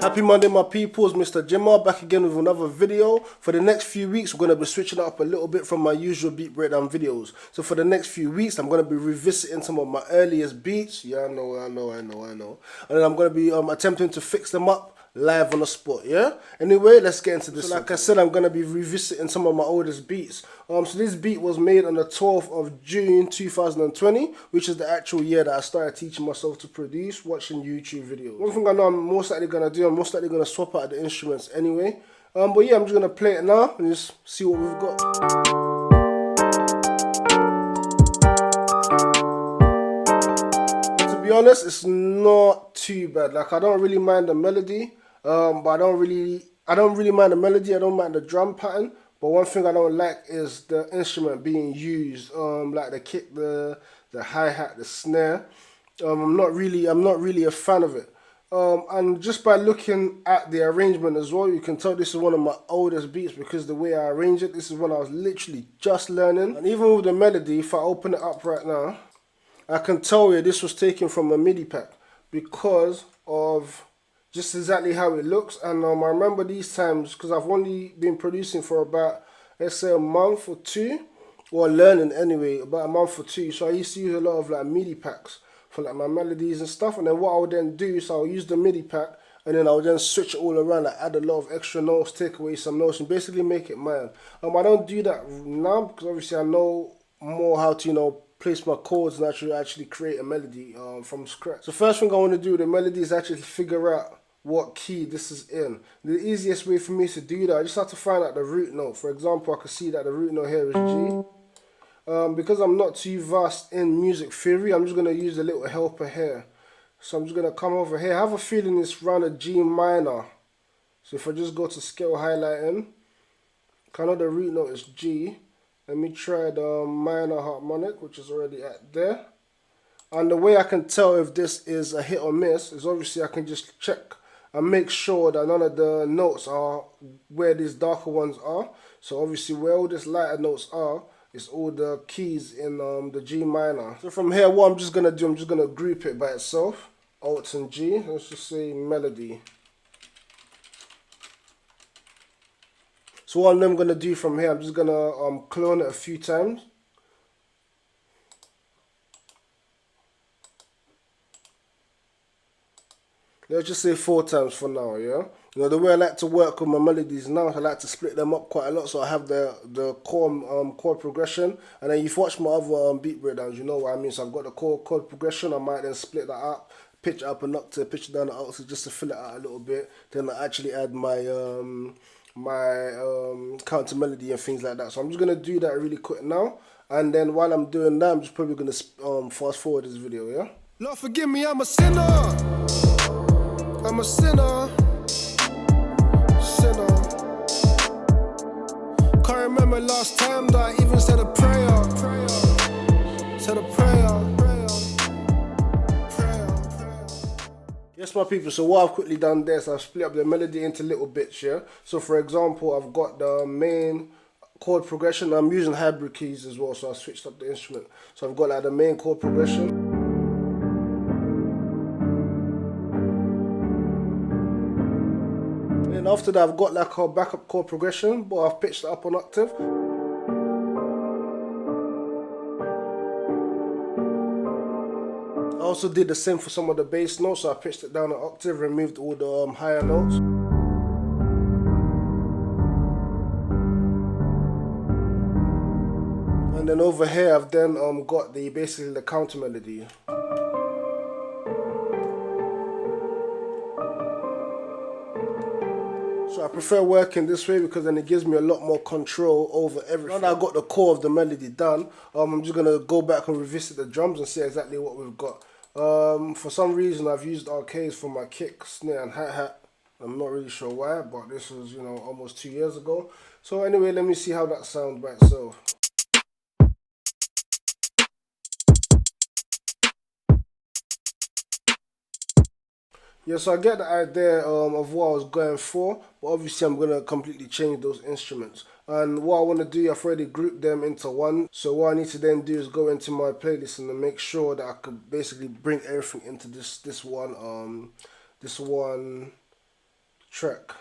Happy Monday, my peoples. Mr. Jimmer back again with another video. For the next few weeks, we're going to be switching up a little bit from my usual beat breakdown videos. So for the next few weeks, I'm going to be revisiting some of my earliest beats. Yeah, I know. And then I'm going to be attempting to fix them up live on the spot, yeah? Anyway, let's get into this. So like I said, I'm going to be revisiting some of my oldest beats. So this beat was made on the 12th of June 2020, which is the actual year that I started teaching myself to produce, watching YouTube videos. One thing I know I'm most likely going to do, I'm most likely going to swap out the instruments anyway. But yeah, I'm just going to play it now and just see what we've got. To be honest, it's not too bad. Like, I don't really mind the melody. But I don't really mind the melody. I don't mind the drum pattern. But one thing I don't like is the instrument being used, like the kick, the hi-hat, the snare. I'm not really a fan of it. And just by looking at the arrangement as well, you can tell this is one of my oldest beats because the way I arrange it, this is when I was literally just learning. And even with the melody, if I open it up right now, I can tell you this was taken from a MIDI pack because of just exactly how it looks. And I remember these times because I've only been producing for about, let's say, a month or two, or learning anyway, about a month or two. So I used to use a lot of like MIDI packs for like my melodies and stuff. And then what I would then do is I'll use the MIDI pack and then I'll then switch it all around, like add a lot of extra notes, take away some notes, and basically make it mine. I don't do that now because obviously I know more how to, you know, place my chords and actually create a melody from scratch. So first thing I want to do with the melody is actually figure out what key this is in. The easiest way for me to do that, I just have to find out the root note. For example, I can see that the root note here is G. Because I'm not too vast in music theory, I'm just going to use a little helper here. So I'm just going to come over here. I have a feeling it's around a G minor. So if I just go to scale highlighting, I know the root note is G. Let me try the minor harmonic, which is already at there. And the way I can tell if this is a hit or miss is obviously I can just check and make sure that none of the notes are where these darker ones are. So obviously where all these lighter notes are, it's all the keys in the G minor. So from here, what I'm just going to do, I'm just going to group it by itself. Alt and G, let's just say melody. So what I'm going to do from here, I'm just going to clone it a few times. Let's just say 4 times for now, yeah? You know, the way I like to work with my melodies now, I like to split them up quite a lot. So I have the core chord progression. And then you've watched my other beat breakdowns, you know what I mean? So I've got the core chord progression. I might then split that up, pitch up an octave, pitch down an octave just to fill it out a little bit. Then I actually add my counter melody and things like that. So I'm just going to do that really quick now. And then while I'm doing that, I'm just probably going to fast forward this video, yeah? Lord forgive me, I'm a sinner. I'm a sinner, Can't remember last time that I even said a prayer. Said a prayer. Yes, my people, so what I've quickly done there is I've split up the melody into little bits, yeah? So for example, I've got the main chord progression. I'm using hybrid keys as well, so I switched up the instrument. So I've got like the main chord progression. And after that, I've got like a backup chord progression, but I've pitched it up an octave. I also did the same for some of the bass notes, so I pitched it down an octave, removed all the higher notes. And then over here, I've then got basically the counter melody. So I prefer working this way because then it gives me a lot more control over everything. Now that I've got the core of the melody done, I'm just going to go back and revisit the drums and see exactly what we've got. For some reason I've used arcades for my kick, snare and hi-hat. I'm not really sure why, but this was, you know, almost 2 years ago. So anyway, let me see how that sounds by itself. Yeah, so I get the idea of what I was going for, but obviously I'm going to completely change those instruments. And what I want to do, I've already grouped them into one. So what I need to then do is go into my playlist and then make sure that I could basically bring everything into this one track.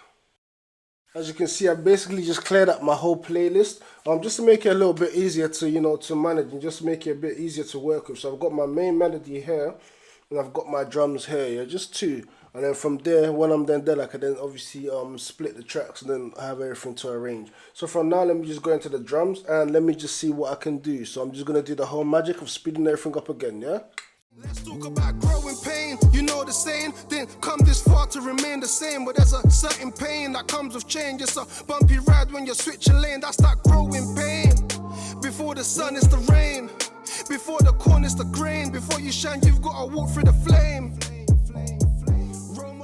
As you can see, I basically just cleared up my whole playlist, just to make it a little bit easier to, you know, to manage and just make it a bit easier to work with. So I've got my main melody here, and I've got my drums here, yeah, just two. And then from there, when I'm then done, I can then obviously split the tracks and then have everything to arrange. So from now, let me just go into the drums and let me just see what I can do. So I'm just gonna do the whole magic of speeding everything up again, yeah. Let's talk about growing pain, you know the saying, didn't come this far to remain the same, but there's a certain pain that comes with change. It's a bumpy ride when you're switching lane, that's that growing pain. Before the sun is the rain, before the corn is the grain, before you shine you've got to walk through the flame.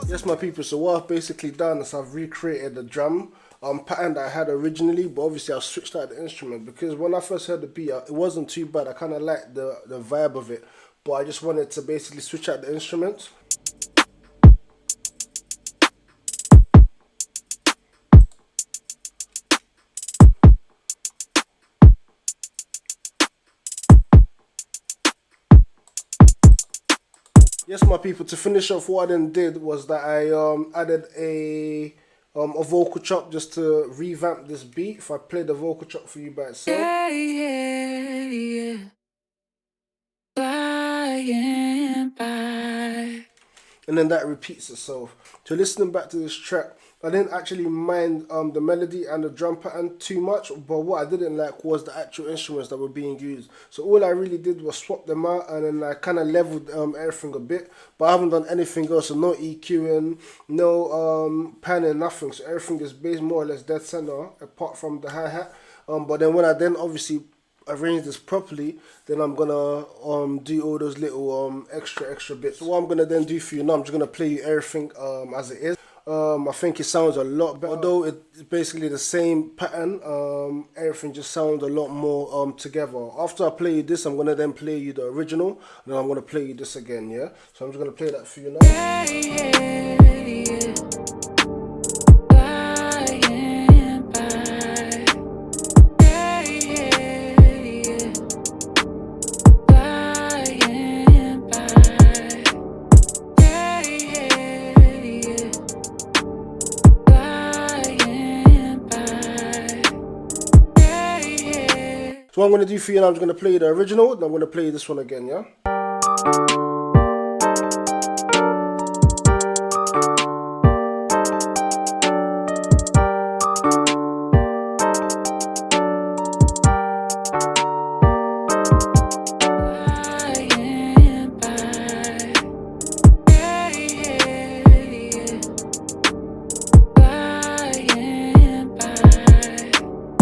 Yes, my people, so what I've basically done is I've recreated the drum pattern that I had originally, but obviously I've switched out the instrument because when I first heard the beat, it wasn't too bad. I kind of liked the vibe of it, but I just wanted to basically switch out the instruments. Yes, my people, to finish off, what I then did was that I added a vocal chop just to revamp this beat. If I play the vocal chop for you by itself. Yeah, yeah, yeah. Flying by. And then that repeats itself. So listening back to this track, I didn't actually mind the melody and the drum pattern too much, but what I didn't like was the actual instruments that were being used. So all I really did was swap them out, and then I kind of leveled everything a bit, but I haven't done anything else. So no EQing, no panning, nothing. So everything is based more or less dead center apart from the hi-hat. But then when I then obviously arrange this properly, then I'm gonna do all those little extra bits. So what I'm gonna then do for you now, I'm just gonna play you everything as it is. I think it sounds a lot better, although it's basically the same pattern. Everything just sounds a lot more together. After I play you this, I'm gonna then play you the original, and then I'm gonna play you this again, yeah. So I'm just gonna play that for you now. Yeah, yeah, yeah. Flying by. Yeah, yeah, yeah. Flying by. Yeah, yeah, yeah. So what I'm gonna do for you now, I'm just gonna play you the original, then I'm gonna play you this one again, yeah.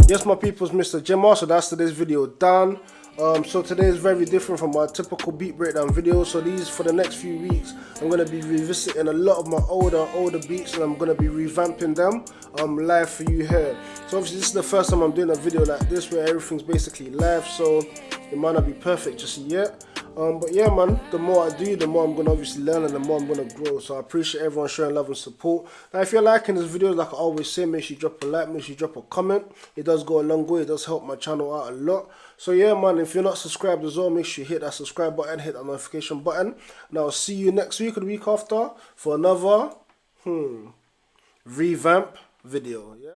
Yes, my people's Mr. Gemma, so that's today's video done. So today is very different from my typical beat breakdown video. So these, for the next few weeks, I'm going to be revisiting a lot of my older beats, and I'm going to be revamping them live for you here. So obviously this is the first time I'm doing a video like this where everything's basically live, so it might not be perfect just yet. But yeah, man, the more I do, the more I'm going to obviously learn and the more I'm going to grow. So I appreciate everyone showing love and support. Now, if you're liking this video, like I always say, make sure you drop a like, make sure you drop a comment. It does go a long way. It does help my channel out a lot. So yeah, man, if you're not subscribed as well, make sure you hit that subscribe button, hit that notification button. And I'll see you next week or the week after for another revamp video. Yeah.